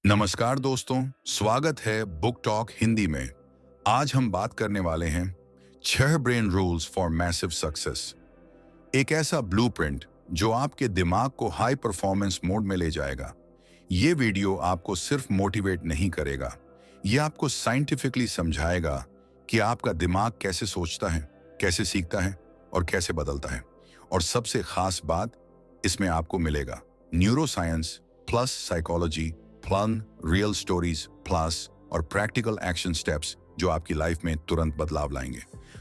नमस्कार दोस्तों, स्वागत है बुक टॉक हिंदी में। आज हम बात करने वाले हैं 6 brain rules for massive success. एक ऐसा ब्लूप्रिंट जो आपके दिमाग को हाई परफॉर्मेंस मोड में ले जाएगा। ये वीडियो आपको सिर्फ मोटिवेट नहीं करेगा, ये आपको साइंटिफिकली समझाएगा कि आपका दिमाग कैसे सोचता है, कैसे सीखता है और कैसे बदलता है। और सबसे खास बात, इसमें आपको मिलेगा neuroscience plus psychology plan, real stories plus और प्रैक्टिकल एक्शन स्टेप्स जो आपकी लाइफ में तुरंत बदलाव लाएंगे।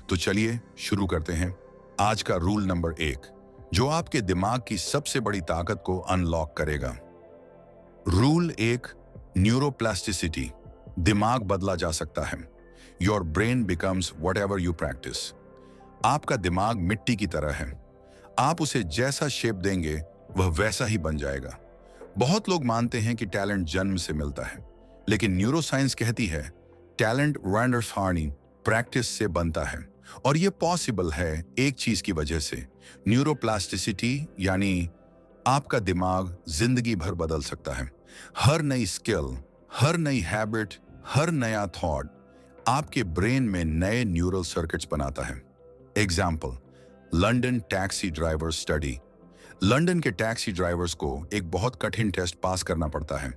तो चलिए शुरू करते हैं। आज का रूल नंबर 1 जो आपके दिमाग की सबसे बड़ी ताकत को अनलॉक करेगा। Rule 1, neuroplasticity. दिमाग बदला जा सकता है। Your brain becomes what ever you practice. आपका दिमाग मिट्टी की तरह है, आप उसे जैसा शेप देंगे वह वैसा ही बन जाएगा। बहुत लोग मानते हैं कि टैलेंट जन्म से मिलता है, लेकिन न्यूरोसाइंस कहती है टैलेंट वैंडरफार्नी प्रैक्टिस से बनता है। और यह पॉसिबल है एक चीज की वजह से, न्यूरोप्लास्टिसिटी, यानी आपका दिमाग जिंदगी भर बदल सकता है। हर नई स्किल, हर नई हैबिट, हर नया थॉट आपके ब्रेन में नए न्यूरल सर्किट्स बनाता है। Example, London taxi driver study. London के टैक्सी ड्राइवर्स को एक बहुत कठिन टेस्ट पास करना पड़ता है,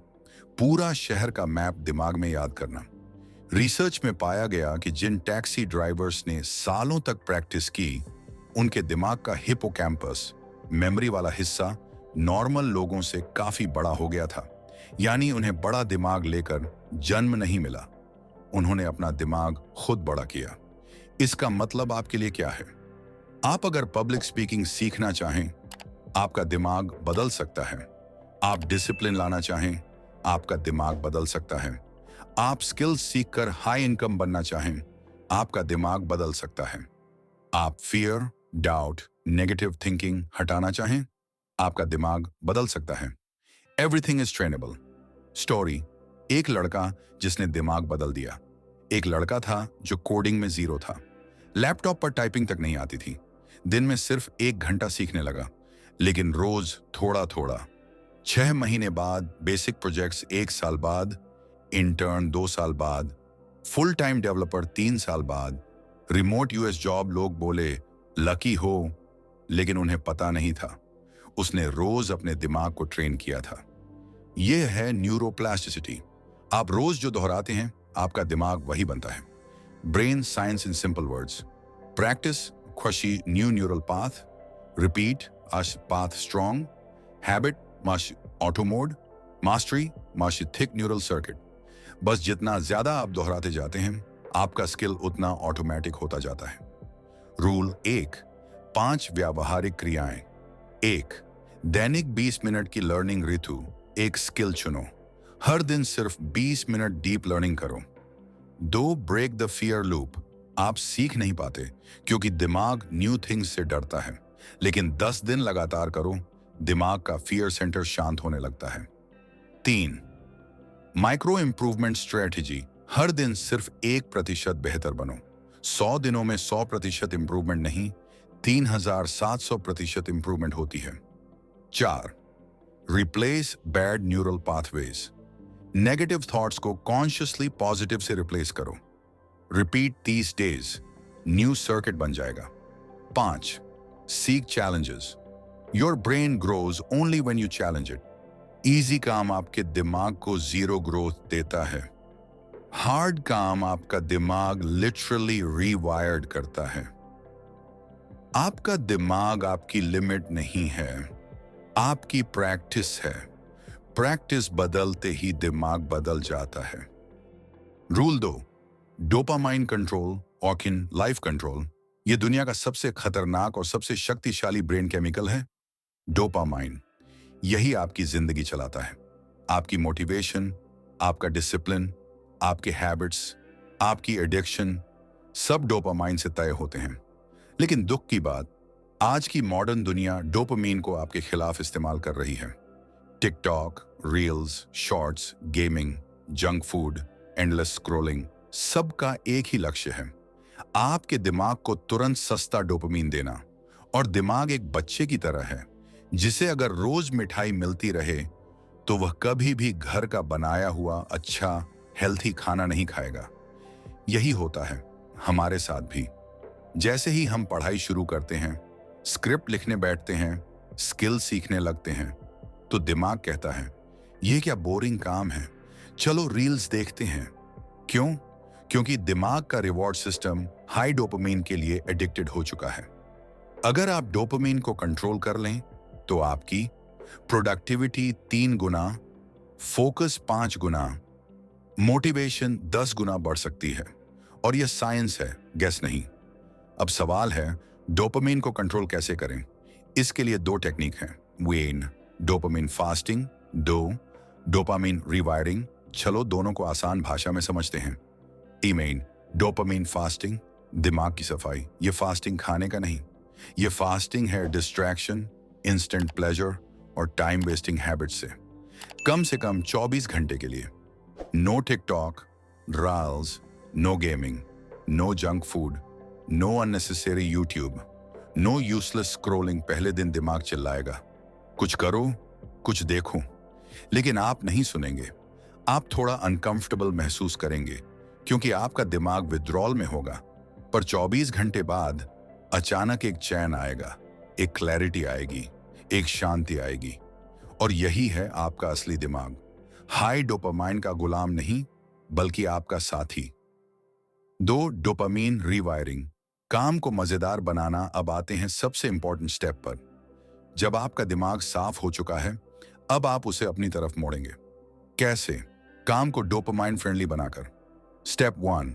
पूरा शहर का मैप दिमाग में याद करना। रिसर्च में पाया गया कि जिन टैक्सी ड्राइवर्स ने सालों तक प्रैक्टिस की, उनके दिमाग का हिपोकैम्पस, मेमोरी वाला हिस्सा, नॉर्मल लोगों से काफी बड़ा हो गया था। यानी उन्हें बड़ा दिमाग लेकर जन्म नहीं मिला, उन्होंने अपना दिमाग खुद बड़ा किया। इसका मतलब आपके लिए क्या है? आप अगर पब्लिक स्पीकिंग सीखना चाहें, आपका दिमाग बदल सकता है। आप डिसिप्लिन लाना चाहें, आपका दिमाग बदल सकता है। आप स्किल्स सीखकर हाई इनकम बनना चाहें, आपका दिमाग बदल सकता है। आप फियर, डाउट, नेगेटिव थिंकिंग हटाना चाहें, आपका दिमाग बदल सकता है। Everything is trainable. स्टोरी, एक लड़का जिसने दिमाग बदल दिया। एक लड़का था जो कोडिंग में जीरो था, लैपटॉप पर टाइपिंग तक नहीं आती थी। दिन में सिर्फ 1 घंटा सीखने लगा, लेकिन रोज थोड़ा थोड़ा। 6 महीने बाद बेसिक प्रोजेक्ट्स, 1 साल बाद इंटर्न, 2 साल बाद फुल टाइम डेवलपर, 3 साल बाद रिमोट यूएस जॉब। लोग बोले लकी हो, लेकिन उन्हें पता नहीं था उसने रोज अपने दिमाग को ट्रेन किया था। यह है न्यूरोप्लास्टिसिटी। आप रोज जो दोहराते हैं, आपका दिमाग वही बनता है। Brain science in simple words: practice खुशी new neural path, repeat path strong, habit mash auto mode, mastery mash thick neural circuit। बस जितना ज्यादा आप दोहराते जाते हैं, आपका स्किल उतना ऑटोमेटिक होता जाता है। रूल 1, 5 व्यावहारिक क्रियाएं। 1, दैनिक 20 मिनट की लर्निंग ऋतु। एक स्किल चुनो, हर दिन सिर्फ 20 मिनट डीप लर्निंग करो। 2, ब्रेक द फियर लूप। आप सीख नहीं पाते क्योंकि दिमाग न्यू थिंग्स से डरता है, लेकिन 10 दिन लगातार करो, दिमाग का फियर सेंटर शांत होने लगता है। 3, माइक्रो इंप्रूवमेंट स्ट्रेटेजी। हर दिन सिर्फ 1% बेहतर बनो। 100 दिनों में 100% इंप्रूवमेंट नहीं, 3700% इंप्रूवमेंट होती है। 4, replace bad neural pathways. Negative thoughts को कॉन्शियसली पॉजिटिव से रिप्लेस करो। रिपीट 30 डेज, न्यू सर्किट बन जाएगा। 5, seek challenges. Your brain grows only when you challenge it. Easy काम आपके दिमाग को जीरो ग्रोथ देता है, हार्ड काम आपका दिमाग लिटरली रीवायर्ड करता है। आपका दिमाग आपकी लिमिट नहीं है, आपकी प्रैक्टिस है। प्रैक्टिस बदलते ही दिमाग बदल जाता है। रूल 2, डोपामाइन कंट्रोल और लाइफ कंट्रोल। यह दुनिया का सबसे खतरनाक और सबसे शक्तिशाली ब्रेन केमिकल है, डोपामाइन। यही आपकी जिंदगी चलाता है। आपकी मोटिवेशन, आपका डिसिप्लिन, आपके हैबिट्स, आपकी एडिक्शन, सब डोपामाइन से तय होते हैं। लेकिन दुख की बात, आज की मॉडर्न दुनिया डोपामाइन को आपके खिलाफ इस्तेमाल कर रही है। TikTok, reels, shorts, gaming, junk food, endless scrolling, सबका एक ही लक्ष्य है, आपके दिमाग को तुरंत सस्ता डोपामाइन देना। और दिमाग एक बच्चे की तरह है, जिसे अगर रोज मिठाई मिलती रहे तो वह कभी भी घर का बनाया हुआ अच्छा हेल्थी खाना नहीं खाएगा। यही होता है हमारे साथ भी। जैसे ही हम पढ़ाई शुरू करते हैं, स्क्रिप्ट लिखने बैठते हैं, स्किल सीखने लगते हैं, तो दिमाग कहता है ये क्या बोरिंग काम है, चलो रील्स देखते हैं। क्यों? क्योंकि दिमाग का रिवॉर्ड सिस्टम हाई डोपामीन के लिए एडिक्टेड हो चुका है। अगर आप डोपामीन को कंट्रोल कर लें तो आपकी प्रोडक्टिविटी 3 गुना, फोकस 5 गुना, मोटिवेशन 10 गुना बढ़ सकती है। और यह साइंस है, गेस नहीं। अब सवाल है डोपामीन को कंट्रोल कैसे करें। इसके लिए 2 टेक्निक हैं। When dopamine fasting, dopamine rewiring. चलो दोनों को आसान भाषा में समझते हैं। ईमेन डोपामीन फास्टिंग, दिमाग की सफाई। ये फास्टिंग खाने का नहीं, ये फास्टिंग है डिस्ट्रैक्शन, इंस्टेंट प्लेजर और टाइम वेस्टिंग हैबिट से कम 24 घंटे के लिए। No TikTok, reels, no gaming, no junk food, no unnecessary YouTube, no useless scrolling. पहले दिन दिमाग चिल्लाएगा कुछ करो, कुछ देखो, लेकिन आप नहीं सुनेंगे। आप थोड़ा अनकंफर्टेबल महसूस करेंगे क्योंकि आपका दिमाग विड्रॉल में होगा। पर 24 घंटे बाद अचानक एक चैन आएगा, एक क्लैरिटी आएगी, एक शांति आएगी। और यही है आपका असली दिमाग, हाई डोपामाइन का गुलाम नहीं बल्कि आपका साथी। डोपामीन रीवायरिंग, काम को मजेदार बनाना। अब आते हैं सबसे इंपॉर्टेंट स्टेप पर। जब आपका दिमाग साफ हो चुका है, अब आप उसे अपनी तरफ मोड़ेंगे। कैसे? काम को डोपामाइन फ्रेंडली बनाकर। स्टेप 1,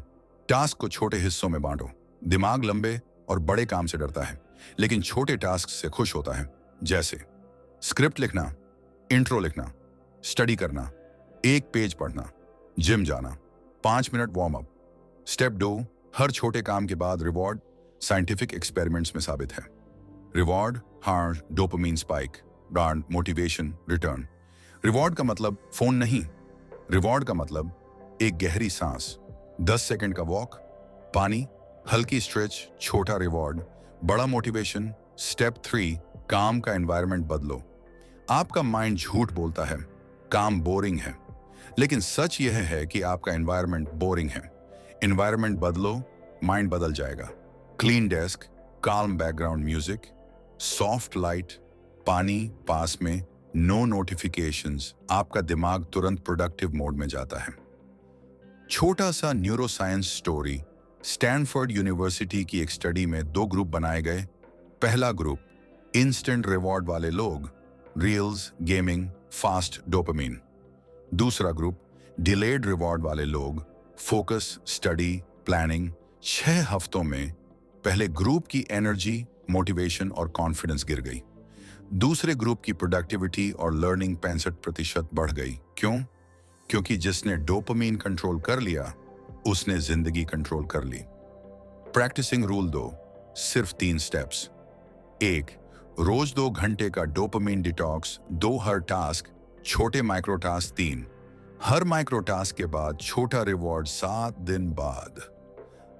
टास्क को छोटे हिस्सों में बांटो। दिमाग लंबे और बड़े काम से डरता है, लेकिन छोटे टास्क से खुश होता है। जैसे स्क्रिप्ट लिखना, इंट्रो लिखना, स्टडी करना, 1 पेज पढ़ना, जिम जाना, 5 मिनट वार्म अप। स्टेप 2, हर छोटे काम के बाद रिवॉर्ड। साइंटिफिक एक्सपेरिमेंट्स में साबित है reward hard dopamine spike, brand motivation return. Reward का मतलब फोन नहीं, रिवॉर्ड का मतलब एक गहरी सांस, 10 सेकंड का वॉक, पानी, हल्की स्ट्रेच। छोटा रिवॉर्ड, बड़ा मोटिवेशन। स्टेप 3, काम का एनवायरनमेंट बदलो। आपका माइंड झूठ बोलता है काम बोरिंग है, लेकिन सच यह है कि आपका एनवायरनमेंट बोरिंग है। एनवायरनमेंट बदलो, माइंड बदल जाएगा। Clean desk, calm background music, soft light, पानी पास में, नो नोटिफिकेशंस। आपका दिमाग तुरंत प्रोडक्टिव मोड में जाता है। छोटा सा न्यूरोसाइंस स्टोरी। स्टैनफोर्ड यूनिवर्सिटी की एक स्टडी में 2 ग्रुप बनाए गए। पहला ग्रुप इंस्टेंट रिवॉर्ड वाले लोग, रील्स, गेमिंग, फास्ट डोपामीन। दूसरा ग्रुप डिलेड रिवॉर्ड वाले लोग, फोकस, स्टडी, प्लानिंग। 6 हफ्तों में पहले ग्रुप की एनर्जी, मोटिवेशन और कॉन्फिडेंस गिर गई। दूसरे ग्रुप की प्रोडक्टिविटी और लर्निंग 65% बढ़ गई। क्यों? क्योंकि जिसने डोपामीन कंट्रोल कर लिया उसने जिंदगी कंट्रोल कर ली। प्रैक्टिसिंग रूल 2, सिर्फ 3 स्टेप्स। 1, रोज 2 घंटे का डोपामीन डिटॉक्स। 2, हर टास्क छोटे माइक्रो टास्क। 3, हर माइक्रो टास्क के बाद छोटा रिवॉर्ड। 7 दिन बाद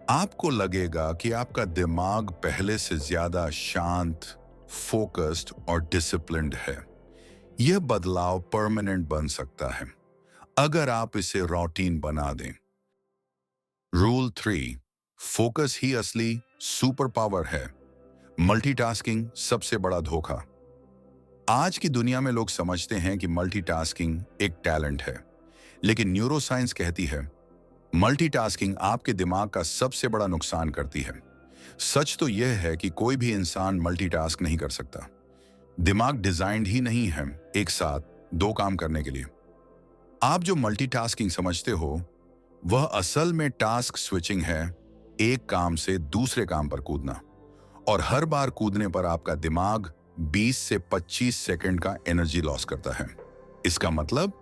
आपको लगेगा कि आपका दिमाग पहले से ज्यादा शांत, फोकस्ड और डिसिप्लिन्ड है। यह बदलाव परमानेंट बन सकता है अगर आप इसे रूटीन बना दें। रूल 3, फोकस ही असली सुपर पावर है। मल्टीटास्किंग सबसे बड़ा धोखा। आज की दुनिया में लोग समझते हैं कि मल्टीटास्किंग एक टैलेंट है, लेकिन न्यूरोसाइंस कहती है मल्टीटास्किंग आपके दिमाग का सबसे बड़ा नुकसान करती है। सच तो यह है कि कोई भी इंसान मल्टीटास्क नहीं कर सकता। दिमाग डिजाइंड ही नहीं है एक साथ 2 काम करने के लिए। आप जो मल्टीटास्किंग समझते हो वह असल में टास्क स्विचिंग है, एक काम से दूसरे काम पर कूदना। और हर बार कूदने पर आपका दिमाग 20 से 25 सेकंड का एनर्जी लॉस करता है। इसका मतलब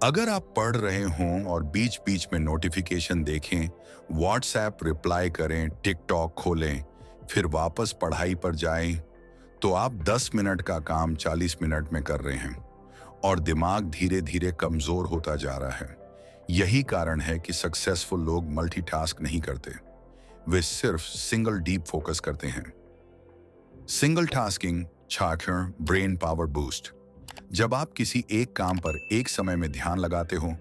अगर आप पढ़ रहे हों और बीच बीच में नोटिफिकेशन देखें, व्हाट्सएप रिप्लाई करें, टिकटॉक खोलें, फिर वापस पढ़ाई पर जाएं, तो आप 10 मिनट का काम 40 मिनट में कर रहे हैं और दिमाग धीरे धीरे कमजोर होता जा रहा है। यही कारण है कि सक्सेसफुल लोग मल्टीटास्क नहीं करते, वे सिर्फ सिंगल डीप फोकस करते हैं। सिंगल टास्किंग छात्र ब्रेन पावर बूस्ट। जब आप किसी एक काम पर एक समय में ध्यान लगाते हो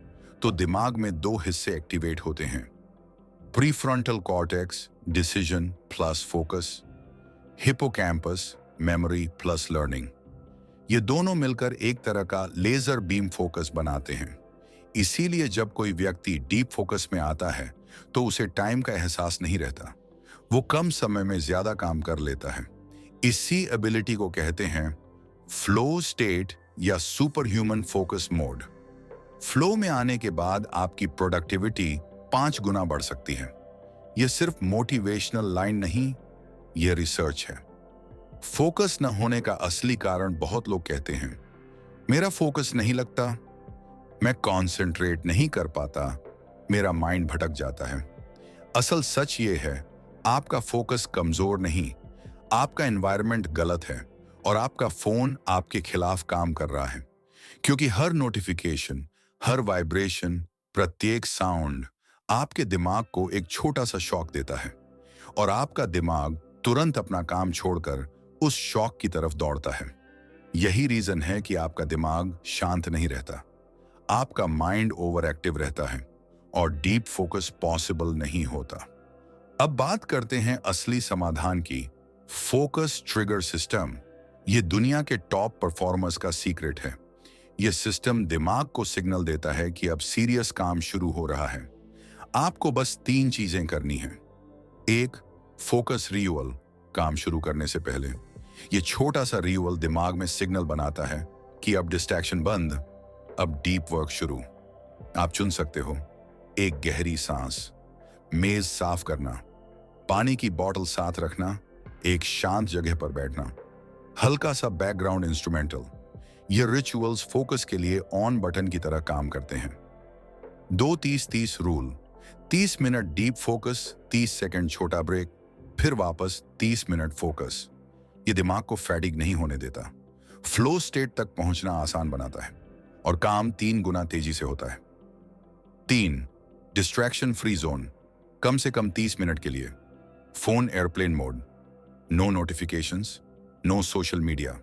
तो दिमाग में दो हिस्से एक्टिवेट होते हैं। Prefrontal cortex decision plus focus, hippocampus memory plus learning. ये दोनों मिलकर एक तरह का लेजर बीम फोकस बनाते हैं। इसीलिए जब कोई व्यक्ति डीप फोकस में आता है तो उसे टाइम का एहसास नहीं रहता। वो कम समय में ज्यादा काम कर लेता है। इसी एबिलिटी को कहते हैं फ्लो स्टेट या super human focus mode. Flow में आने के बाद आपकी प्रोडक्टिविटी 5 गुना बढ़ सकती है। यह सिर्फ मोटिवेशनल लाइन नहीं, यह रिसर्च है। फोकस न होने का असली कारण बहुत लोग कहते हैं, मेरा फोकस नहीं लगता, मैं कॉन्सेंट्रेट नहीं कर पाता, मेरा माइंड भटक जाता है। असल सच ये है, आपका फोकस कमजोर नहीं, आपका एनवायरनमेंट गलत है और आपका फोन आपके खिलाफ काम कर रहा है। क्योंकि हर नोटिफिकेशन, हर वाइब्रेशन, प्रत्येक साउंड आपके दिमाग को एक छोटा सा शॉक देता है और आपका दिमाग तुरंत अपना काम छोड़कर उस शॉक की तरफ दौड़ता है। यही रीजन है कि आपका दिमाग शांत नहीं रहता, आपका माइंड ओवर एक्टिव रहता है और डीप फोकस पॉसिबल नहीं होता। अब बात करते हैं असली समाधान की, फोकस ट्रिगर सिस्टम। ये दुनिया के टॉप परफॉर्मर्स का सीक्रेट है। यह सिस्टम दिमाग को सिग्नल देता है कि अब सीरियस काम शुरू हो रहा है। आपको बस 3 चीजें करनी है। 1, फोकस रियूअल। काम शुरू करने से पहले यह छोटा सा रियूअल दिमाग में सिग्नल बनाता है कि अब डिस्ट्रैक्शन बंद, अब डीप वर्क शुरू। आप चुन सकते हो, एक गहरी सांस, मेज साफ करना, पानी की बोतल साथ रखना, एक शांत जगह पर बैठना, हल्का सा बैकग्राउंड इंस्ट्रूमेंटल। ये रिचुअल्स फोकस के लिए ऑन बटन की तरह काम करते हैं। 2-30-30 rule. 30 minute deep focus, 30 second छोटा ब्रेक, फिर वापस 30 मिनट फोकस। ये दिमाग को फैटिग नहीं होने देता, फ्लो स्टेट तक पहुंचना आसान बनाता है और काम 3 गुना तेजी से होता है। 3, डिस्ट्रैक्शन फ्री जोन। कम से कम 30 मिनट के लिए phone airplane mode, no notifications, no social media.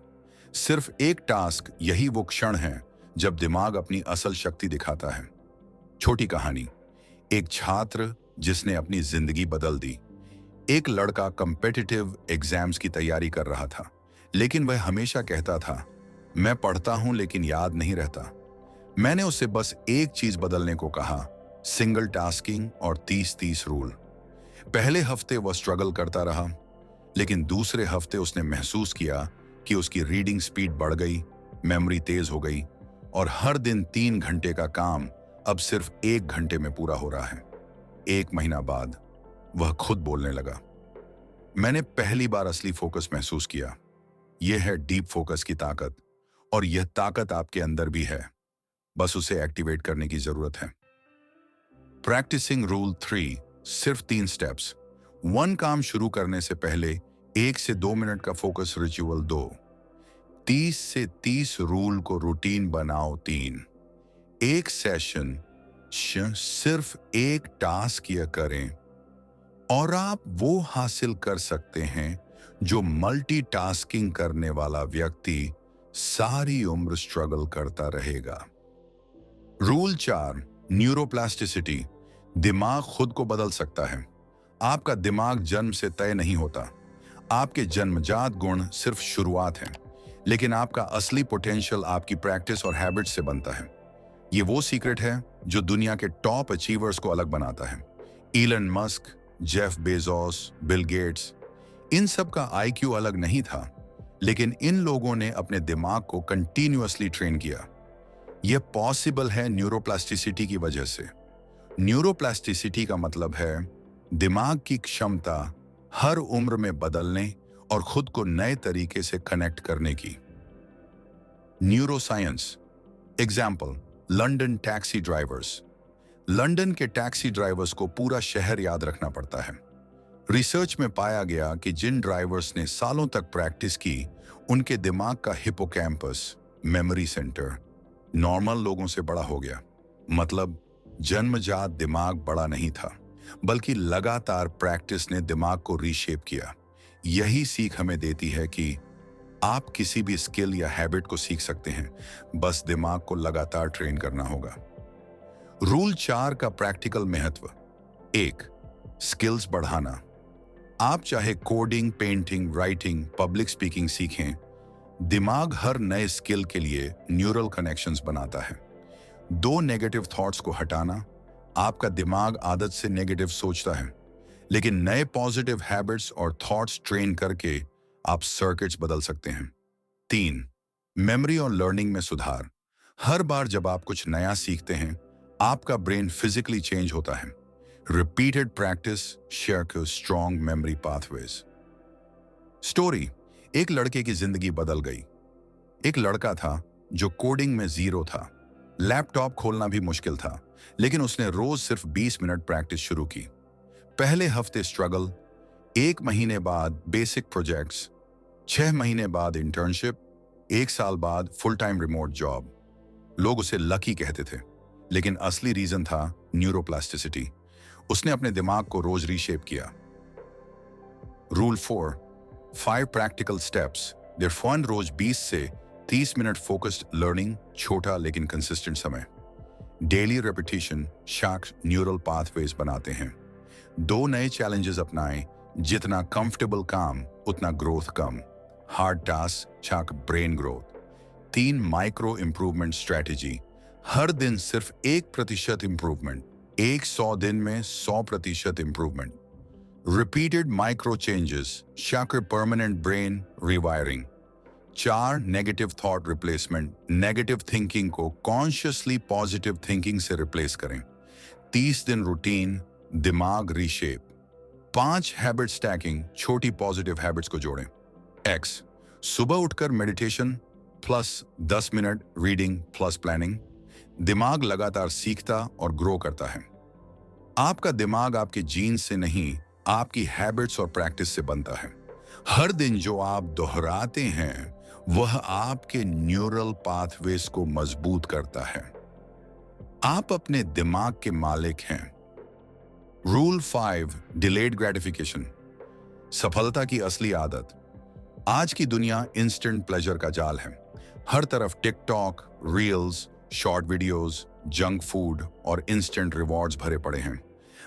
सिर्फ एक टास्क, यही वो क्षण है जब दिमाग अपनी असल शक्ति दिखाता है। छोटी कहानी, एक छात्र जिसने अपनी जिंदगी बदल दी। एक लड़का कॉम्पिटिटिव एग्जाम्स की तैयारी कर रहा था, लेकिन वह हमेशा कहता था, मैं पढ़ता हूं लेकिन याद नहीं रहता। मैंने उससे बस एक चीज बदलने को कहा, सिंगल टास्किंग और 30-30 रूल। पहले हफ्ते वह स्ट्रगल करता रहा, लेकिन दूसरे हफ्ते उसने महसूस किया कि उसकी रीडिंग स्पीड बढ़ गई, मेमोरी तेज हो गई और हर दिन 3 घंटे का काम अब सिर्फ 1 घंटे में पूरा हो रहा है। 1 महीना बाद वह खुद बोलने लगा, मैंने पहली बार असली फोकस महसूस किया। यह है डीप फोकस की ताकत और यह ताकत आपके अंदर भी है, बस उसे एक्टिवेट करने की जरूरत है। प्रैक्टिसिंग रूल 3, सिर्फ 3 स्टेप्स। 1, काम शुरू करने से पहले 1 से 2 मिनट का फोकस रिचुअल। 2, 30 से 30 रूल को रूटीन बनाओ। 3, एक सेशन सिर्फ एक टास्क या करें और आप वो हासिल कर सकते हैं जो मल्टीटास्किंग करने वाला व्यक्ति सारी उम्र स्ट्रगल करता रहेगा। Rule 4, neuroplasticity. दिमाग खुद को बदल सकता है। आपका दिमाग जन्म से तय नहीं होता। आपके जन्मजात गुण सिर्फ शुरुआत है, लेकिन आपका असली पोटेंशियल आपकी प्रैक्टिस और हैबिट्स से बनता है। ये वो सीक्रेट है जो दुनिया के टॉप अचीवर्स को अलग बनाता है। Elon Musk, Jeff Bezos, Bill Gates, इन सब का आईक्यू अलग नहीं था, लेकिन इन लोगों ने अपने दिमाग को कंटिन्यूअसली ट्रेन किया। यह पॉसिबल है न्यूरोप्लास्टिसिटी की वजह से। न्यूरोप्लास्टिसिटी का मतलब है दिमाग की क्षमता हर उम्र में बदलने और खुद को नए तरीके से कनेक्ट करने की। Neuroscience example, London taxi drivers. London के टैक्सी ड्राइवर्स को पूरा शहर याद रखना पड़ता है। रिसर्च में पाया गया कि जिन ड्राइवर्स ने सालों तक प्रैक्टिस की, उनके दिमाग का हिपोकैम्पस मेमोरी सेंटर नॉर्मल लोगों से बड़ा हो गया। मतलब जन्मजात दिमाग बड़ा नहीं था, बल्कि लगातार प्रैक्टिस ने दिमाग को रीशेप किया। यही सीख हमें देती है कि आप किसी भी स्किल या हैबिट को सीख सकते हैं, बस दिमाग को लगातार ट्रेन करना होगा। रूल 4 का प्रैक्टिकल महत्व। 1, स्किल्स बढ़ाना। आप चाहे coding, painting, writing, public speaking सीखें, दिमाग हर नए स्किल के लिए न्यूरल कनेक्शंस बनाता है। 2, नेगेटिव थॉट्स को हटाना। आपका दिमाग आदत से नेगेटिव सोचता है, लेकिन नए पॉजिटिव हैबिट्स और थॉट्स ट्रेन करके आप सर्किट्स बदल सकते हैं। 3, मेमोरी और लर्निंग में सुधार। हर बार जब आप कुछ नया सीखते हैं, आपका ब्रेन फिजिकली चेंज होता है। Repeated practice share strong memory pathways. Story. एक लड़के की जिंदगी बदल गई। एक लड़का था जो कोडिंग में जीरो था। लैपटॉप खोलना भी मुश्किल था, लेकिन उसने रोज सिर्फ 20 मिनट प्रैक्टिस शुरू की। पहले हफ्ते स्ट्रगल, 1 महीने बाद बेसिक प्रोजेक्ट्स, 6 महीने बाद इंटर्नशिप, 1 साल बाद फुल टाइम रिमोट जॉब। लोग उसे लकी कहते थे, लेकिन असली रीजन था न्यूरोप्लास्टिसिटी। उसने अपने दिमाग को रोज रीशेप किया। Rule 4, 5 practical steps. Their fun. रोज 20 से 30 मिनट फोकस्ड लर्निंग, छोटा लेकिन कंसिस्टेंट समय। Daily repetition sharp neural pathways बनाते हैं। 2 नए चैलेंजेस अपनाएं। जितना कंफर्टेबल काम उतना ग्रोथ कम। Hard task sharp brain growth. 3 micro improvement strategy. हर दिन सिर्फ 1% इंप्रूवमेंट। 100 दिन में 100% improvement. Repeated micro changes sharp permanent brain rewiring. 4 negative thought replacement. Negative thinking को कॉन्शियसली पॉजिटिव थिंकिंग से रिप्लेस करें। 30 दिन रूटीन, दिमाग रीशेप। 5 habit stacking. छोटी पॉजिटिव हैबिट्स को जोड़ें। एक्स, सुबह उठकर meditation plus 10 minute reading plus planning. दिमाग लगातार सीखता और ग्रो करता है। आपका दिमाग आपके जीन्स से नहीं, आपकी हैबिट्स और प्रैक्टिस से बनता है। हर दिन जो आप दोहराते हैं, वह आपके न्यूरल पाथवेज को मजबूत करता है। आप अपने दिमाग के मालिक हैं। Rule 5, delayed gratification. सफलता की असली आदत। आज की दुनिया इंस्टेंट प्लेजर का जाल है। हर तरफ TikTok, reels, short videos, junk food और इंस्टेंट रिवॉर्ड्स भरे पड़े हैं।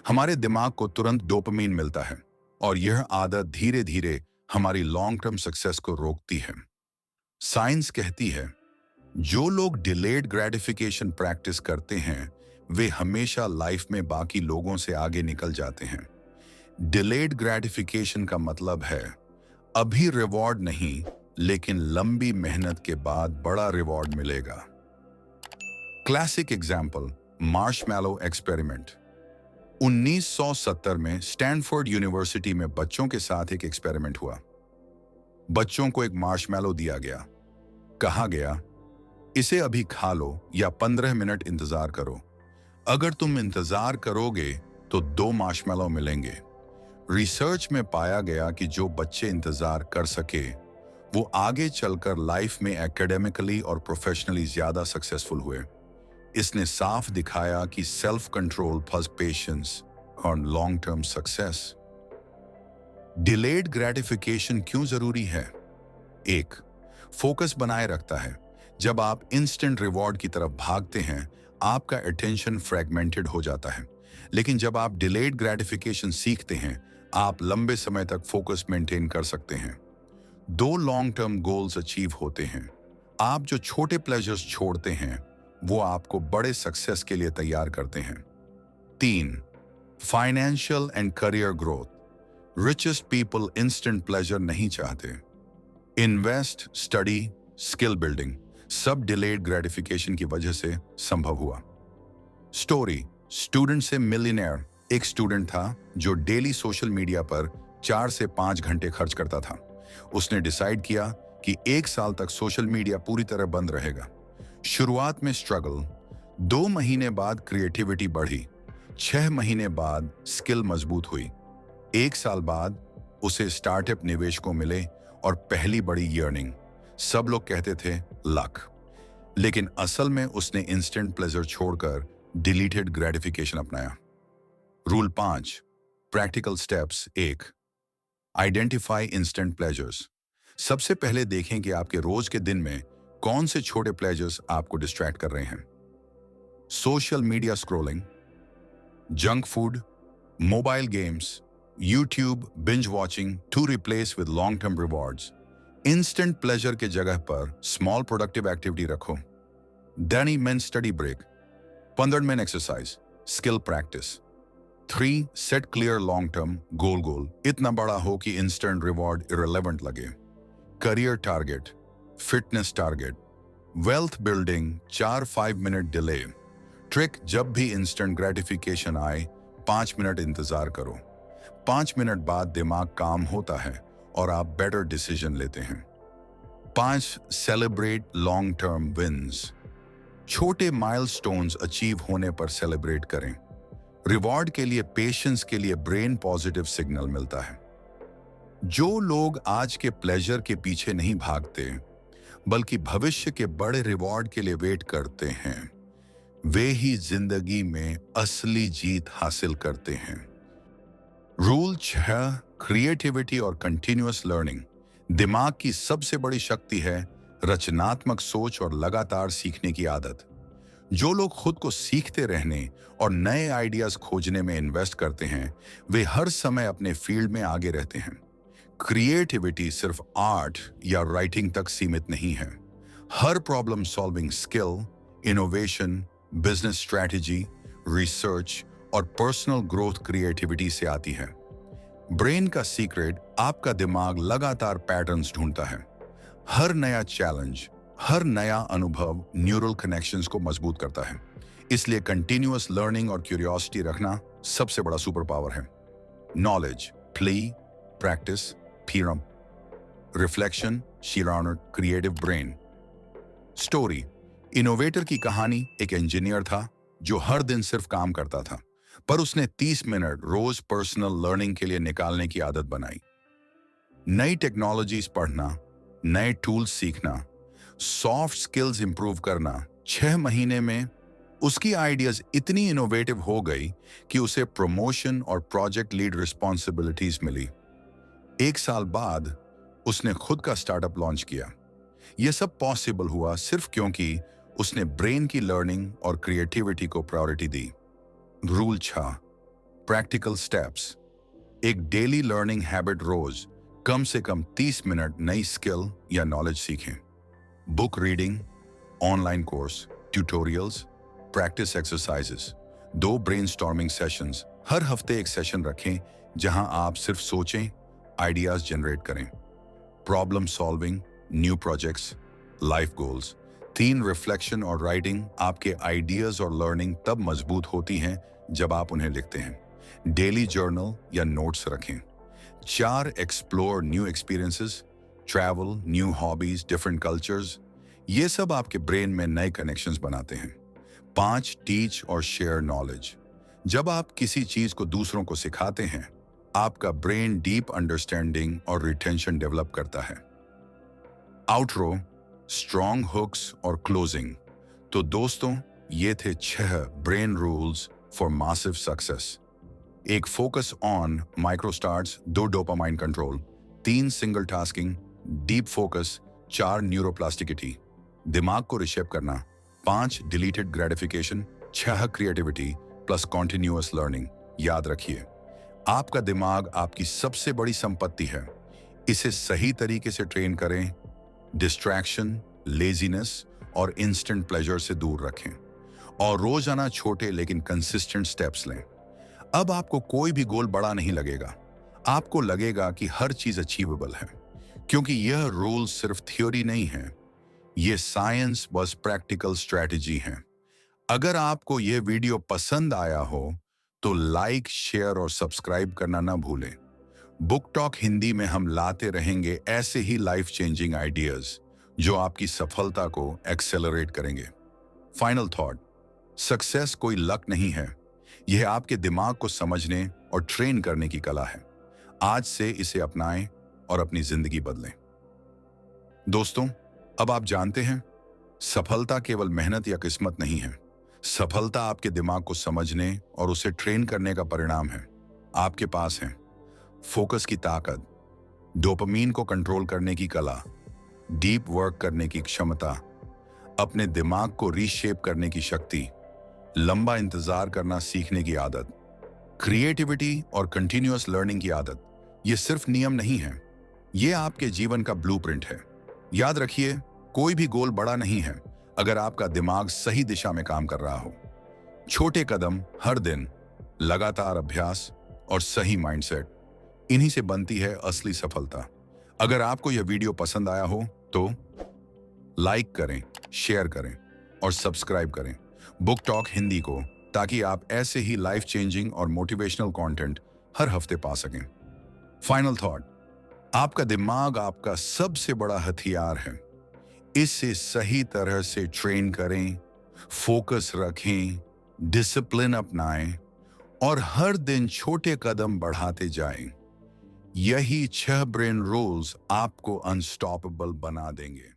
हमारे दिमाग को तुरंत डोपामिन मिलता है, और यह आदत धीरे धीरे हमारी लॉन्ग टर्म सक्सेस को रोकती है। साइंस कहती है, जो लोग डिलेड ग्रेटिफिकेशन प्रैक्टिस करते हैं, वे हमेशा लाइफ में बाकी लोगों से आगे निकल जाते हैं। डिलेड ग्रेटिफिकेशन का मतलब है अभी रिवॉर्ड नहीं, लेकिन लंबी मेहनत के बाद बड़ा रिवॉर्ड मिलेगा। Classic example, Marshmallow experiment. 1970 में स्टैनफोर्ड यूनिवर्सिटी में बच्चों के साथ एक एक्सपेरिमेंट हुआ। बच्चों को एक मार्शमैलो दिया गया। कहा गया, इसे अभी खा लो या 15 मिनट इंतजार करो। अगर तुम इंतजार करोगे तो 2 मार्शमैलो मिलेंगे। रिसर्च में पाया गया कि जो बच्चे इंतजार कर सके, वो आगे चलकर लाइफ में एकेडमिकली और प्रोफेशनली ज्यादा सक्सेसफुल हुए। इसने साफ दिखाया कि सेल्फ कंट्रोल प्लस पेशेंस और long term success. Delayed gratification क्यों जरूरी है? 1, फोकस बनाए रखता है। जब आप इंस्टेंट रिवॉर्ड की तरफ भागते हैं, आपका अटेंशन फ्रैगमेंटेड हो जाता है। लेकिन जब आप डिलेड ग्रेटिफिकेशन सीखते हैं, आप लंबे समय तक फोकस मेंटेन कर सकते हैं। 2 लॉन्ग टर्म गोल्स अचीव होते हैं। आप जो छोटे प्लेजर्स छोड़ते हैं, वो आपको बड़े सक्सेस के लिए तैयार करते हैं। 3, financial and career growth. Richest people instant pleasure नहीं चाहते। इन्वेस्ट, स्टडी, स्किल बिल्डिंग सब डिलेड ग्रेटिफिकेशन की वजह से संभव हुआ। स्टोरी, स्टूडेंट से मिलियनेयर। एक स्टूडेंट था जो डेली सोशल मीडिया पर 4 से 5 घंटे खर्च करता था। उसने डिसाइड किया कि 1 साल तक सोशल मीडिया पूरी तरह बंद रहेगा। शुरुआत में स्ट्रगल, 2 महीने बाद क्रिएटिविटी बढ़ी, 6 महीने बाद स्किल मजबूत हुई, 1 साल बाद उसे स्टार्टअप निवेशकों मिले और पहली बड़ी अर्निंग। सब लोग कहते थे लक, लेकिन असल में उसने इंस्टेंट प्लेजर छोड़कर डिलीटेड ग्रेटिफिकेशन अपनाया। Rule 5, practical steps. 1, identify instant pleasures. सबसे पहले देखें कि आपके रोज के दिन में कौन से छोटे प्लेजर्स आपको डिस्ट्रैक्ट कर रहे हैं। Social media scrolling, junk food, mobile games, YouTube binge watching to replace with long term rewards. Instant pleasure के जगह पर स्मॉल प्रोडक्टिव एक्टिविटी रखो। 10 minute study break, 15 minute exercise, skill practice. 3 set clear long term goal, इतना बड़ा हो कि instant reward irrelevant लगे। Career target, fitness target, wealth building, 4-5 minute delay. Trick, जब भी इंस्टेंट ग्रेटिफिकेशन आए 5 मिनट इंतजार करो। 5 मिनट बाद दिमाग काम होता है और आप बेटर डिसीजन लेते हैं। 5 सेलिब्रेट लॉन्ग टर्म विन्स। छोटे माइलस्टोन्स अचीव होने पर सेलिब्रेट करें। रिवॉर्ड के लिए, पेशेंस के लिए ब्रेन पॉजिटिव सिग्नल मिलता है। जो लोग आज के प्लेजर के पीछे नहीं भागते बल्कि भविष्य के बड़े रिवॉर्ड के लिए वेट करते हैं, वे ही जिंदगी में असली जीत हासिल करते हैं। रूल 6, क्रिएटिविटी और कंटिन्यूअस लर्निंग। दिमाग की सबसे बड़ी शक्ति है रचनात्मक सोच और लगातार सीखने की आदत। जो लोग खुद को सीखते रहने और नए आइडियाज खोजने में इन्वेस्ट करते हैं, वे हर समय अपने फील्ड में आगे रहते हैं। क्रिएटिविटी सिर्फ आर्ट या राइटिंग तक सीमित नहीं है। हर problem solving skill, innovation, business strategy, research और पर्सनल ग्रोथ क्रिएटिविटी से आती है। ब्रेन का सीक्रेट, आपका दिमाग लगातार पैटर्न्स ढूंढता है। हर नया चैलेंज, हर नया अनुभव न्यूरल कनेक्शंस को मजबूत करता है। इसलिए कंटिन्यूअस लर्निंग और क्यूरियोसिटी रखना सबसे बड़ा सुपर पावर है। Knowledge, play, practice, theorem, reflection, शिरानर, क्रिएटिव ब्रेन। स्टोरी, इनोवेटर की कहानी। एक इंजीनियर था जो हर दिन सिर्फ काम करता था, पर उसने 30 मिनट रोज पर्सनल लर्निंग के लिए निकालने की आदत बनाई। नई टेक्नोलॉजीज पढ़ना, नए टूल्स सीखना, सॉफ्ट स्किल्स इंप्रूव करना। 6 महीने में उसकी आइडियाज इतनी इनोवेटिव हो गई कि उसे प्रमोशन और प्रोजेक्ट लीड रिस्पॉन्सिबिलिटीज मिली। 1 साल बाद उसने खुद का स्टार्टअप लॉन्च किया। यह सब पॉसिबल हुआ सिर्फ क्योंकि उसने ब्रेन की लर्निंग और क्रिएटिविटी को प्रायोरिटी दी। Rule 6, practical steps. एक डेली लर्निंग हैबिट, रोज कम से कम 30 मिनट नई स्किल या नॉलेज सीखें। Book reading, online course, tutorials, practice exercises. 2 brainstorming sessions. हर हफ्ते एक सेशन रखें जहां आप सिर्फ सोचें, आइडियाज जनरेट करें। Problem solving, new projects, life goals. 3 reflection और राइटिंग। आपके आइडियाज और लर्निंग तब मजबूत होती हैं जब आप उन्हें लिखते हैं। डेली जर्नल या नोट्स रखें। 4 explore new experiences, travel, new hobbies, different cultures. ये सब आपके ब्रेन में नए कनेक्शंस बनाते हैं। 5 टीच और शेयर नॉलेज। जब आप किसी चीज को दूसरों को सिखाते हैं, आपका ब्रेन डीप अंडरस्टैंडिंग और रिटेंशन डेवलप करता है। आउटरो, स्ट्रॉन्ग हुक्स और क्लोजिंग। तो दोस्तों, ये थे 6 brain rules for massive success. 1 focus on micro starts, 2 dopamine control, 3 single tasking, deep focus, 4 neuroplasticity, दिमाग को रिशेप करना, 5 deleted gratification, 6 creativity plus continuous learning. याद रखिए, आपका दिमाग आपकी सबसे बड़ी संपत्ति है। इसे सही तरीके से ट्रेन करें, डिस्ट्रैक्शन, लेजीनेस और इंस्टेंट प्लेजर से दूर रखें और रोजाना छोटे लेकिन कंसिस्टेंट स्टेप्स लें। अब आपको कोई भी गोल बड़ा नहीं लगेगा। आपको लगेगा कि हर चीज अचीवेबल है, क्योंकि यह रूल सिर्फ थ्योरी नहीं है, ये साइंस बस प्रैक्टिकल स्ट्रेटजी है। अगर आपको यह वीडियो पसंद आया हो तो लाइक, शेयर और सब्सक्राइब करना ना भूलें। बुक टॉक हिंदी में हम लाते रहेंगे ऐसे ही लाइफ चेंजिंग आइडियाज जो आपकी सफलता को एक्सेलरेट करेंगे। फाइनल थॉट, सक्सेस कोई लक नहीं है, यह आपके दिमाग को समझने और ट्रेन करने की कला है। आज से इसे अपनाएं और अपनी जिंदगी बदलें। दोस्तों, अब आप जानते हैं, सफलता केवल मेहनत या किस्मत नहीं है। सफलता आपके दिमाग को समझने और उसे ट्रेन करने का परिणाम है। आपके पास है फोकस की ताकत, डोपामीन को कंट्रोल करने की कला, डीप वर्क करने की क्षमता, अपने दिमाग को रीशेप करने की शक्ति, लंबा इंतजार करना सीखने की आदत, क्रिएटिविटी और कंटिन्यूअस लर्निंग की आदत। ये सिर्फ नियम नहीं है, ये आपके जीवन का ब्लूप्रिंट है। याद रखिए, कोई भी गोल बड़ा नहीं है अगर आपका दिमाग सही दिशा में काम कर रहा हो। छोटे कदम, हर दिन लगातार अभ्यास और सही माइंडसेट, इन्हीं से बनती है असली सफलता। अगर आपको यह वीडियो पसंद आया हो तो लाइक करें, शेयर करें और सब्सक्राइब करें बुक टॉक हिंदी को, ताकि आप ऐसे ही लाइफ चेंजिंग और मोटिवेशनल कंटेंट हर हफ्ते पा सकें। फाइनल थॉट, आपका दिमाग आपका सबसे बड़ा हथियार है। इसे सही तरह से ट्रेन करें, फोकस रखें, डिसिप्लिन अपनाएं और हर दिन छोटे कदम बढ़ाते जाएं। यही 6 ब्रेन रूल्स आपको अनस्टॉपेबल बना देंगे।